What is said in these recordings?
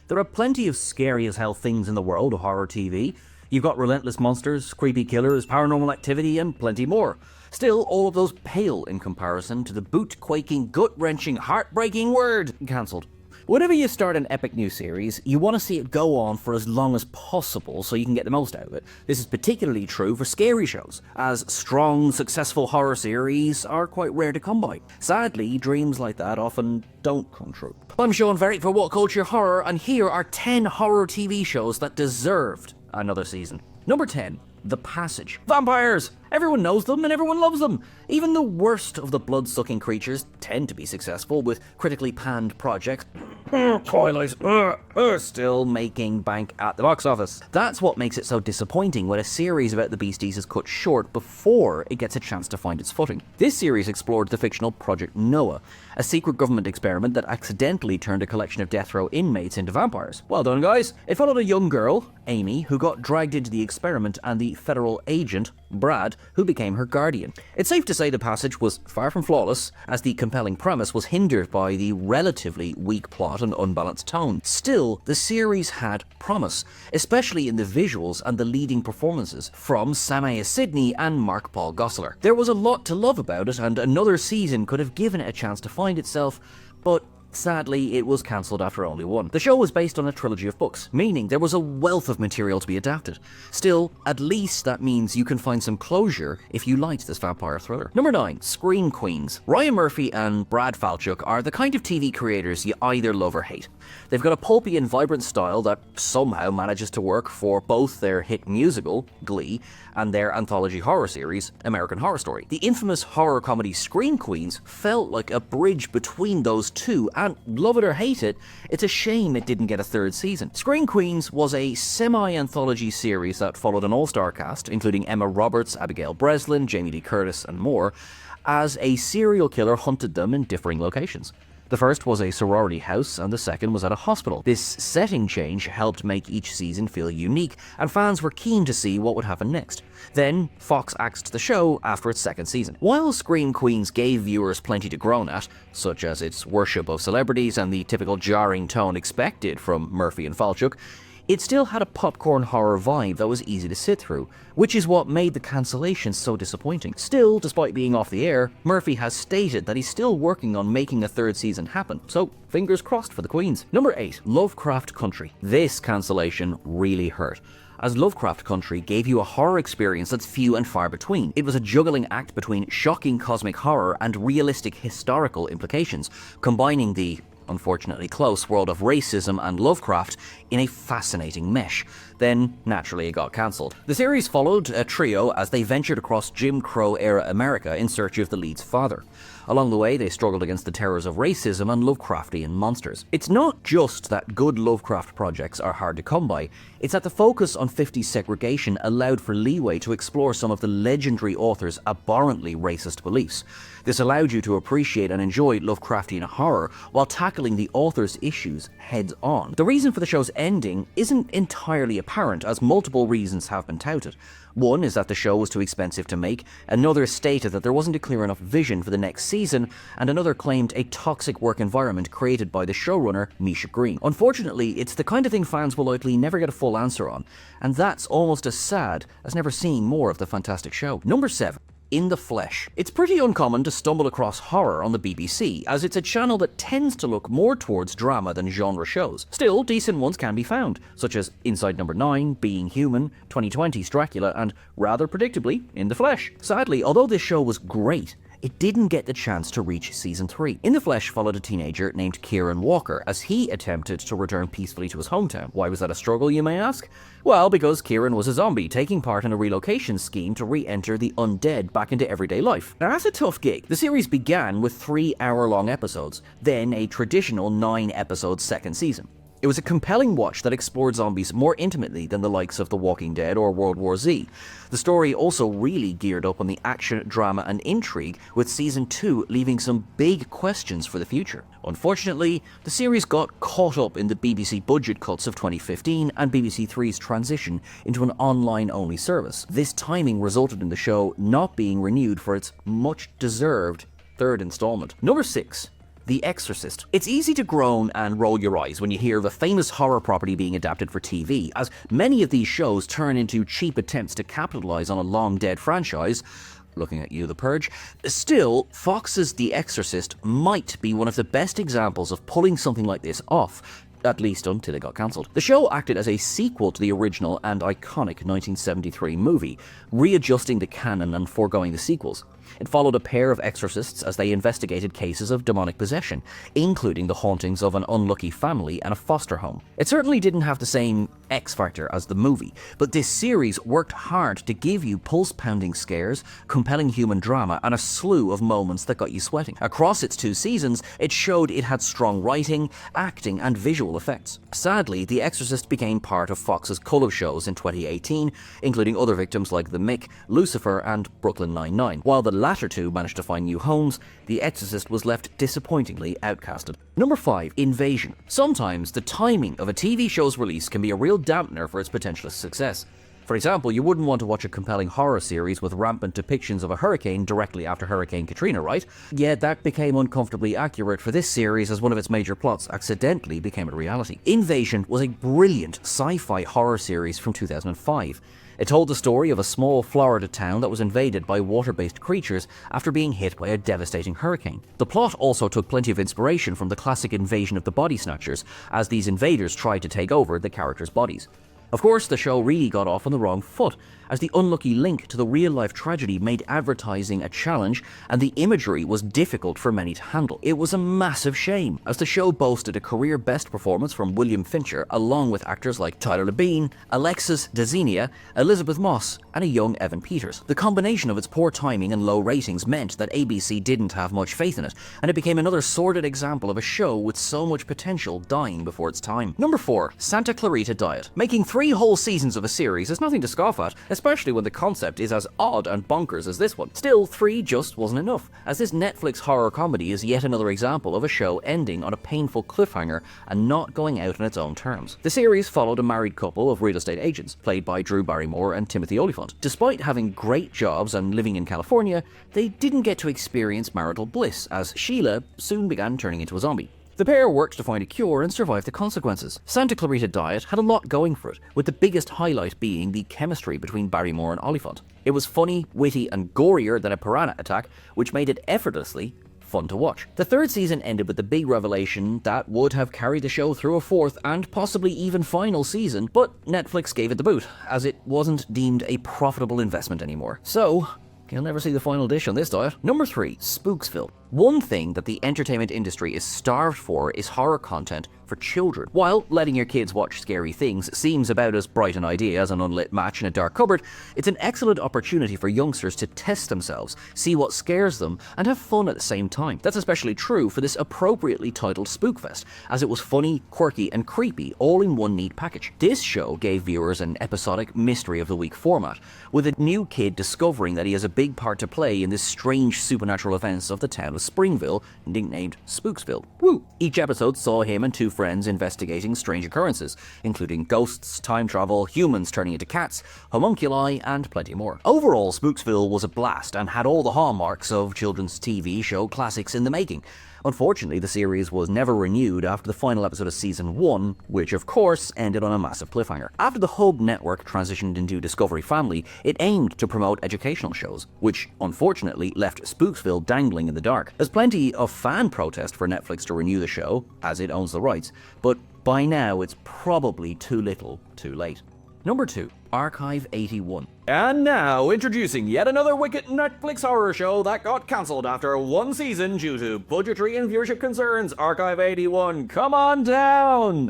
There are plenty of scary as hell things in the world of horror TV. You've got relentless monsters, creepy killers, paranormal activity, and plenty more. Still, all of those pale in comparison to the boot-quaking, gut-wrenching, heartbreaking word cancelled. Whenever you start an epic new series, you want to see it go on for as long as possible so you can get the most out of it. This is particularly true for scary shows, as strong, successful horror series are quite rare to come by. Sadly, dreams like that often don't come true. I'm Sean Verrick for What Culture Horror, and here are 10 horror TV shows that deserved another season. Number 10. The Passage. Vampires! Everyone knows them and everyone loves them. Even the worst of the blood-sucking creatures tend to be successful with critically panned projects. Twilight, still making bank at the box office. That's what makes it so disappointing when a series about the beasties is cut short before it gets a chance to find its footing. This series explored the fictional Project Noah, a secret government experiment that accidentally turned a collection of death row inmates into vampires. Well done, guys. It followed a young girl, Amy, who got dragged into the experiment, and the federal agent, Brad, who became her guardian. It's safe to say The Passage was far from flawless, as the compelling premise was hindered by the relatively weak plot and unbalanced tone. Still, the series had promise, especially in the visuals and the leading performances from Samaya Sidney and Mark Paul Gosselaar. There was a lot to love about it, and another season could have given it a chance to find itself, but sadly, it was cancelled after only one. The show was based on a trilogy of books, meaning there was a wealth of material to be adapted. Still, at least that means you can find some closure if you liked this vampire thriller. Number 9. Scream Queens. Ryan Murphy and Brad Falchuk are the kind of TV creators you either love or hate. They've got a pulpy and vibrant style that somehow manages to work for both their hit musical, Glee, and their anthology horror series, American Horror Story. The infamous horror comedy Scream Queens felt like a bridge between those two, and love it or hate it, it's a shame it didn't get a third season. Scream Queens was a semi-anthology series that followed an all-star cast, including Emma Roberts, Abigail Breslin, Jamie Lee Curtis, and more, as a serial killer hunted them in differing locations. The first was a sorority house, and the second was at a hospital. This setting change helped make each season feel unique, and fans were keen to see what would happen next. Then, Fox axed the show after its second season. While Scream Queens gave viewers plenty to groan at, such as its worship of celebrities and the typical jarring tone expected from Murphy and Falchuk, it still had a popcorn horror vibe that was easy to sit through, which is what made the cancellation so disappointing. Still, despite being off the air, Murphy has stated that he's still working on making a third season happen, so fingers crossed for the Queens. Number 8. Lovecraft Country. This cancellation really hurt, as Lovecraft Country gave you a horror experience that's few and far between. It was a juggling act between shocking cosmic horror and realistic historical implications, combining the unfortunately close world of racism and Lovecraft in a fascinating mesh. Then, naturally, it got cancelled. The series followed a trio as they ventured across Jim Crow-era America in search of the lead's father. Along the way, they struggled against the terrors of racism and Lovecraftian monsters. It's not just that good Lovecraft projects are hard to come by, it's that the focus on 50s segregation allowed for leeway to explore some of the legendary author's abhorrently racist beliefs. This allowed you to appreciate and enjoy Lovecraftian horror while tackling the author's issues heads on. The reason for the show's ending isn't entirely apparent, as multiple reasons have been touted. One is that the show was too expensive to make, another stated that there wasn't a clear enough vision for the next season, and another claimed a toxic work environment created by the showrunner, Misha Green. Unfortunately, it's the kind of thing fans will likely never get a full answer on, and that's almost as sad as never seeing more of the fantastic show. Number 7. In the Flesh. It's pretty uncommon to stumble across horror on the BBC, as it's a channel that tends to look more towards drama than genre shows. Still, decent ones can be found, such as Inside Number 9, Being Human, 2020's Dracula, and, rather predictably, In the Flesh. Sadly, although this show was great, it didn't get the chance to reach season 3. In the Flesh followed a teenager named Kieran Walker as he attempted to return peacefully to his hometown. Why was that a struggle, you may ask? Well, because Kieran was a zombie taking part in a relocation scheme to re-enter the undead back into everyday life. Now, that's a tough gig. The series began with 3-hour-long episodes, then a traditional 9-episode second season. It was a compelling watch that explored zombies more intimately than the likes of The Walking Dead or World War Z. The story also really geared up on the action, drama, and intrigue, with Season 2 leaving some big questions for the future. Unfortunately, the series got caught up in the BBC budget cuts of 2015 and BBC Three's transition into an online-only service. This timing resulted in the show not being renewed for its much-deserved third installment. Number 6. The Exorcist. It's easy to groan and roll your eyes when you hear of a famous horror property being adapted for TV, as many of these shows turn into cheap attempts to capitalize on a long-dead franchise. Looking at you, The Purge. Still, Fox's The Exorcist might be one of the best examples of pulling something like this off, at least until it got cancelled. The show acted as a sequel to the original and iconic 1973 movie, readjusting the canon and foregoing the sequels. It followed a pair of exorcists as they investigated cases of demonic possession, including the hauntings of an unlucky family and a foster home. It certainly didn't have the same X factor as the movie, but this series worked hard to give you pulse-pounding scares, compelling human drama, and a slew of moments that got you sweating. Across its 2 seasons, it showed it had strong writing, acting, and visual effects. Sadly, The Exorcist became part of Fox's cull of shows in 2018, including other victims like The Mick, Lucifer, and Brooklyn Nine-Nine. While the latter two managed to find new homes, The Exorcist was left disappointingly outcasted. Number 5. Invasion. Sometimes the timing of a TV show's release can be a real dampener for its potential success. For example, you wouldn't want to watch a compelling horror series with rampant depictions of a hurricane directly after Hurricane Katrina, right? Yet that became uncomfortably accurate for this series as one of its major plots accidentally became a reality. Invasion was a brilliant sci-fi horror series from 2005. It told the story of a small Florida town that was invaded by water-based creatures after being hit by a devastating hurricane. The plot also took plenty of inspiration from the classic Invasion of the Body Snatchers, as these invaders tried to take over the characters' bodies. Of course, the show really got off on the wrong foot, as the unlucky link to the real-life tragedy made advertising a challenge and the imagery was difficult for many to handle. It was a massive shame, as the show boasted a career best performance from William Fincher, along with actors like Tyler Labine, Alexis Dezenia, Elizabeth Moss, and a young Evan Peters. The combination of its poor timing and low ratings meant that ABC didn't have much faith in it, and it became another sordid example of a show with so much potential dying before its time. Number 4. Santa Clarita Diet. Making 3 whole seasons of a series is nothing to scoff at, especially when the concept is as odd and bonkers as this one. Still, 3 just wasn't enough, as this Netflix horror comedy is yet another example of a show ending on a painful cliffhanger and not going out on its own terms. The series followed a married couple of real estate agents, played by Drew Barrymore and Timothy Olyphant. Despite having great jobs and living in California, they didn't get to experience marital bliss, as Sheila soon began turning into a zombie. The pair worked to find a cure and survive the consequences. Santa Clarita Diet had a lot going for it, with the biggest highlight being the chemistry between Barrymore and Olyphant. It was funny, witty, and gorier than a piranha attack, which made it effortlessly fun to watch. The 3rd season ended with the big revelation that would have carried the show through a 4th and possibly even final season, but Netflix gave it the boot, as it wasn't deemed a profitable investment anymore. So, you'll never see the final dish on this diet. Number 3. Spooksville. One thing that the entertainment industry is starved for is horror content for children. While letting your kids watch scary things seems about as bright an idea as an unlit match in a dark cupboard, it's an excellent opportunity for youngsters to test themselves, see what scares them, and have fun at the same time. That's especially true for this appropriately titled Spookfest, as it was funny, quirky, and creepy all in one neat package. This show gave viewers an episodic Mystery of the Week format, with a new kid discovering that he has a big part to play in this strange supernatural events of the town of Springville, nicknamed Spooksville. Woo! Each episode saw him and 2 friends investigating strange occurrences, including ghosts, time travel, humans turning into cats, homunculi, and plenty more. Overall, Spooksville was a blast and had all the hallmarks of children's TV show classics in the making. Unfortunately, the series was never renewed after the final episode of Season 1, which of course ended on a massive cliffhanger. After the Hub network transitioned into Discovery Family, it aimed to promote educational shows, which unfortunately left Spooksville dangling in the dark. There's plenty of fan protest for Netflix to renew the show, as it owns the rights, but by now it's probably too little, too late. Number 2. Archive 81. And now, introducing yet another wicked Netflix horror show that got cancelled after 1 season due to budgetary and viewership concerns. Archive 81, come on down!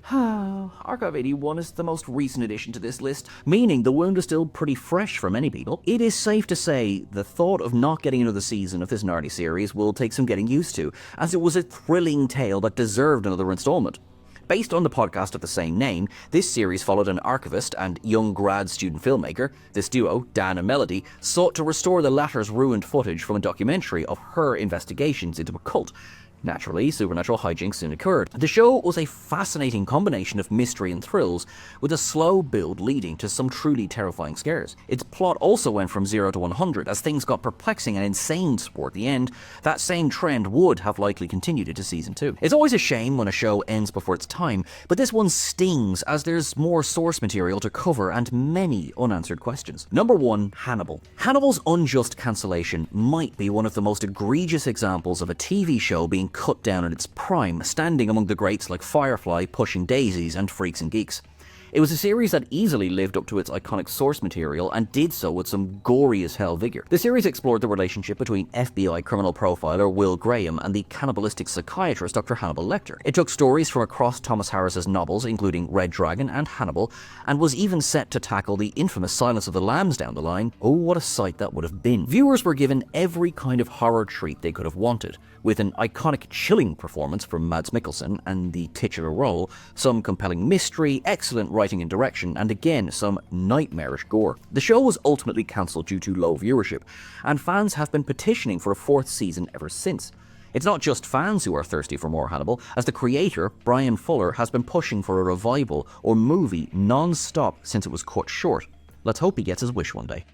Archive 81 is the most recent addition to this list, meaning the wound is still pretty fresh for many people. It is safe to say the thought of not getting another season of this gnarly series will take some getting used to, as it was a thrilling tale that deserved another installment. Based on the podcast of the same name, this series followed an archivist and young grad student filmmaker. This duo, Dan and Melody, sought to restore the latter's ruined footage from a documentary of her investigations into a cult. Naturally, supernatural hijinks soon occurred. The show was a fascinating combination of mystery and thrills, with a slow build leading to some truly terrifying scares. Its plot also went from 0 to 100 as things got perplexing and insane toward the end. That same trend would have likely continued into season 2. It's always a shame when a show ends before its time, but this one stings as there's more source material to cover and many unanswered questions. Number 1. Hannibal. Hannibal's unjust cancellation might be one of the most egregious examples of a TV show being cut down in its prime, standing among the greats like Firefly, Pushing Daisies, and Freaks and Geeks. It was a series that easily lived up to its iconic source material and did so with some gory as hell vigor. The series explored the relationship between FBI criminal profiler Will Graham and the cannibalistic psychiatrist Dr. Hannibal Lecter. It took stories from across Thomas Harris's novels, including Red Dragon and Hannibal, and was even set to tackle the infamous Silence of the Lambs down the line. Oh, what a sight that would have been. Viewers were given every kind of horror treat they could have wanted, with an iconic chilling performance from Mads Mikkelsen and the titular role, some compelling mystery, excellent writing and direction, and again some nightmarish gore. The show was ultimately cancelled due to low viewership, and fans have been petitioning for a 4th season ever since. It's not just fans who are thirsty for more Hannibal, as the creator, Brian Fuller, has been pushing for a revival or movie non-stop since it was cut short. Let's hope he gets his wish one day.